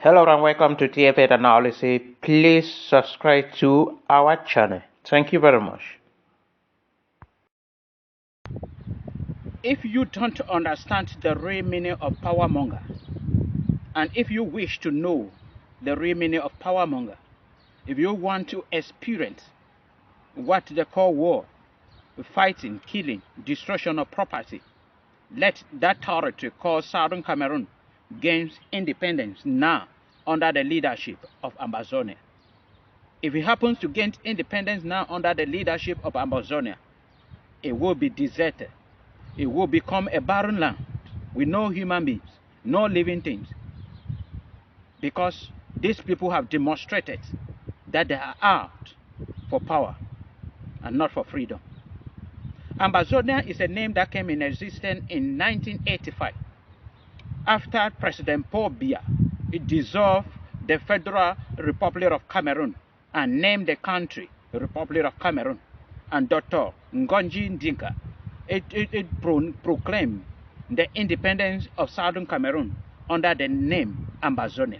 Hello and welcome to TFA Analysis. Please subscribe to our channel. Thank you very much. If you don't understand the real meaning of powermonger, and if you wish to know the real meaning of powermonger, if you want to experience what they call war, fighting, killing, destruction of property, let that territory called Southern Cameroon gain independence now under the leadership of Ambazonia. If it happens to gain independence now under the leadership of Ambazonia, it will be deserted. It will become a barren land with no human beings, no living things. Because these people have demonstrated that they are out for power and not for freedom. Ambazonia is a name that came in existence in 1985 after President Paul Biya dissolved the Federal Republic of Cameroon and named the country Republic of Cameroon, and Dr. Ngonji Ndinka proclaimed the independence of Southern Cameroon under the name Ambazonia.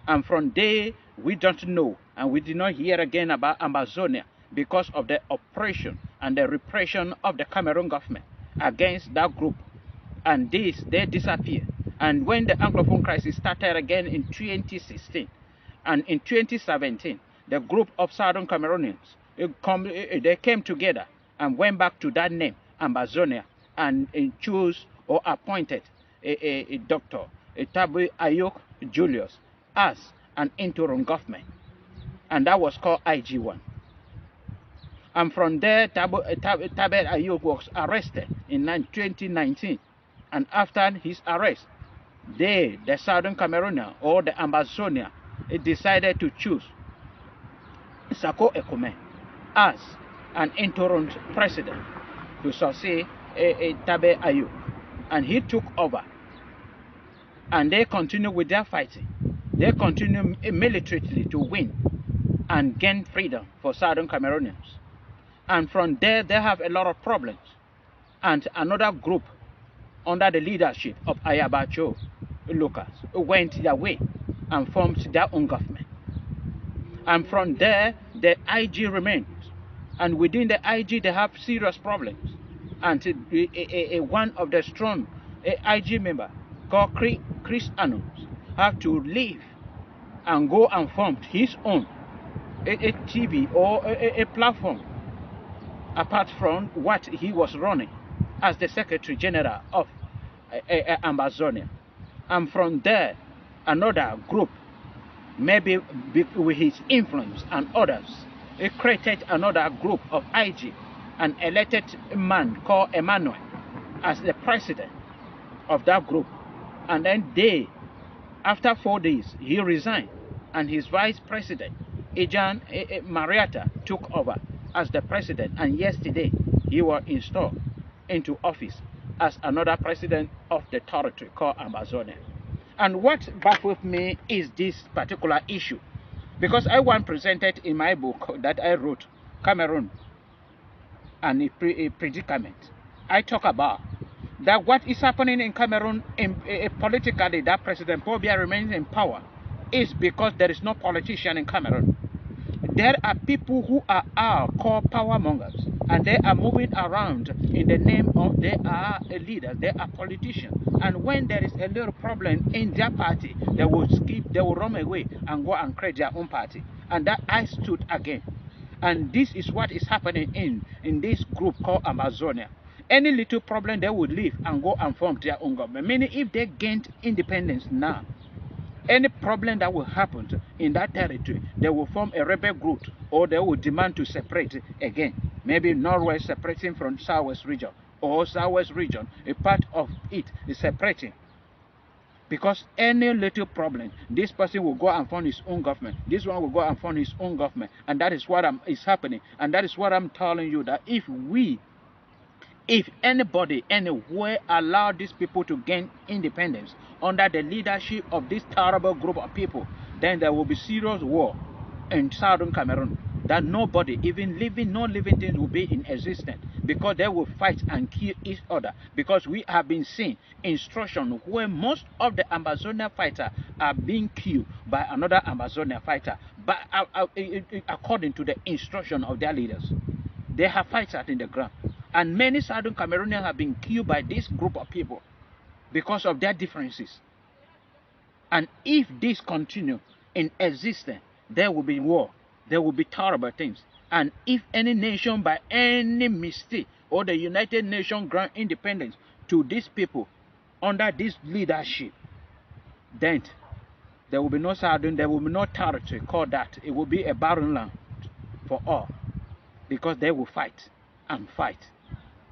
And from there, we don't know, and we did not hear again about Ambazonia because of the oppression and the repression of the Cameroon government against that group. And they disappeared. And when the Anglophone crisis started again in 2016, and in 2017, the group of Southern Cameroonians, they came together and went back to that name, Ambazonia, and chose or appointed a Dr. Tabu Ayok Julius as an interim government. And that was called IG1. And from there, Tabu Ayok was arrested in 2019. And after his arrest, the Southern Cameroonian or the Ambazonia decided to choose Sako Ekome as an interim president to succeed Tabe Ayuk. And he took over. And they continue with their fighting. They continue militarily to win and gain freedom for Southern Cameroonians. And from there, they have a lot of problems. And another group under the leadership of Ayabacho Lucas went their way and formed their own government. And from there, the IG remains. And within the IG, they have serious problems. And one of the strong IG members called Chris Anons have to leave and go and form his own a TV or a platform apart from what he was running as the Secretary General of Ambazonia. And from there, another group, maybe with his influence and others, it created another group of IG and elected a man called Emmanuel as the president of that group. And then after 4 days, he resigned, and his vice president, Ejan Mariata, took over as the president. And yesterday, he was installed into office as another president of the territory called Ambazonia. And what baffles me is this particular issue, because I once presented in my book that I wrote, Cameroon and a Predicament. I talk about that what is happening in Cameroon politically, that President Paul Biya remains in power, is because there is no politician in Cameroon. There are people who are called power mongers, and they are moving around in the name of they are a leader, they are politicians. And when there is a little problem in their party, they will run away and go and create their own party. And that I stood again. And this is what is happening in this group called Ambazonia. Any little problem, they would leave and go and form their own government. Meaning, if they gained independence now, any problem that will happen in that territory, they will form a rebel group, or they will demand to separate again. Maybe Northwest separating from Southwest region, or Southwest region, a part of it is separating. Because any little problem, this person will go and form his own government. This one will go and form his own government. And that is what is happening. And that is what I'm telling you, that if anybody anywhere allow these people to gain independence under the leadership of this terrible group of people, then there will be serious war in Southern Cameroon, that nobody, even no living things, will be in existence. because they will fight and kill each other. Because we have been seeing instruction where most of the Ambazonia fighters are being killed by another Ambazonia fighter, but according to the instruction of their leaders. They have fighters in the ground, and many Southern Cameroonians have been killed by this group of people because of their differences. And if this continue in existence, there will be war, there will be terrible things. And if any nation by any mistake or the United Nations grant independence to these people under this leadership, then there will be no Southern, there will be no territory called that. It will be a barren land for all, because they will fight and fight.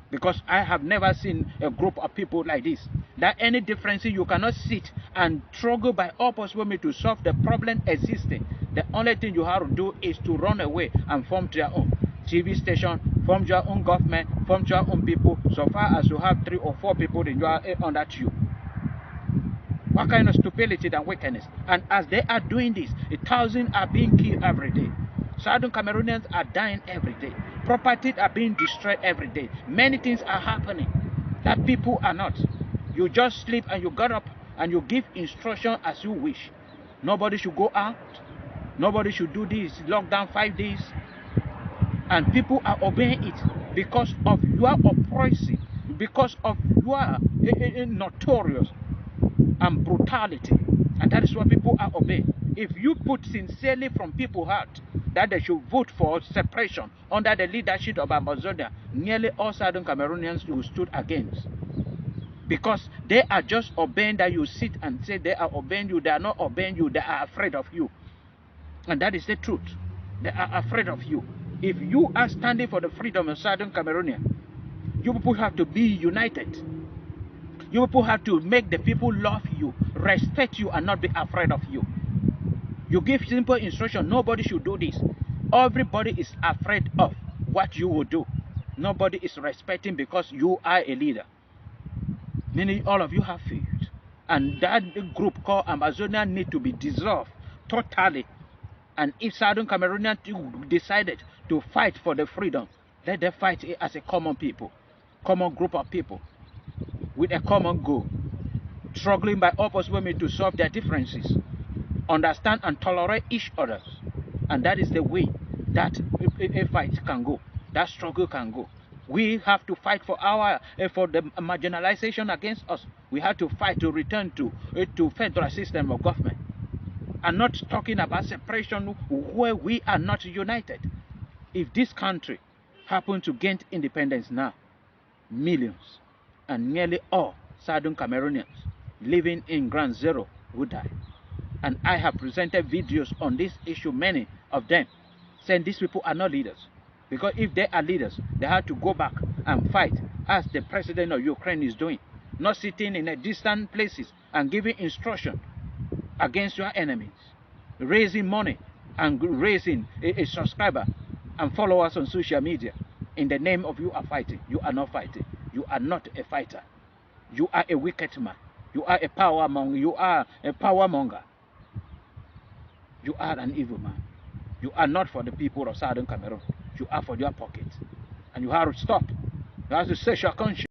Because I have never seen a group of people like this, that any difference you cannot sit and struggle by all possible means to solve the problem existing. The only thing you have to do is to run away and form your own TV station, form your own government, form your own people, so far as you have 3 or 4 people in your under you. What kind of stupidity and wickedness? And as they are doing this, 1,000 are being killed every day. Southern Cameroonians are dying every day. Properties are being destroyed every day. Many things are happening that people are not. You just sleep and you get up and you give instruction as you wish. Nobody should go out. Nobody should do this. Lockdown 5 days. And people are obeying it because of your oppression, because of your notorious and brutality. And that is what people are obeying. If you put sincerely from people's heart that they should vote for separation under the leadership of Ambazonia, nearly all Southern Cameroonians who stood against. Because they are just obeying that you sit and say they are obeying you, they are not obeying you, they are afraid of you. And that is the truth. They are afraid of you. If you are standing for the freedom of Southern Cameroon, you people have to be united. You people have to make the people love you, respect you, and not be afraid of you. You give simple instruction, nobody should do this. Everybody is afraid of what you will do. Nobody is respecting because you are a leader. Meaning all of you have failed. And that group called Ambazonia need to be dissolved totally. And if Southern Cameroonians decided to fight for the freedom, let them fight it as a common people, common group of people, with a common goal, struggling by all possible means to solve their differences, understand and tolerate each other. And that is the way that a fight can go, that struggle can go. We have to fight for the marginalization against us. We have to fight to return to federal system of government. And not talking about separation where we are not united. If this country happened to gain independence now, millions and nearly all Southern Cameroonians living in Ground Zero would die. And I have presented videos on this issue, many of them, saying these people are not leaders. Because if they are leaders, they have to go back and fight as the president of Ukraine is doing. Not sitting in a distant places and giving instruction against your enemies, raising money and raising a subscriber and followers on social media in the name of you are fighting. You are not fighting. You are not a fighter. You are a wicked man. You are a power monger. You are a power monger. You are an evil man. You are not for the people of Southern Cameroon. You are for your pocket. And you have to stop. You have to search your conscience.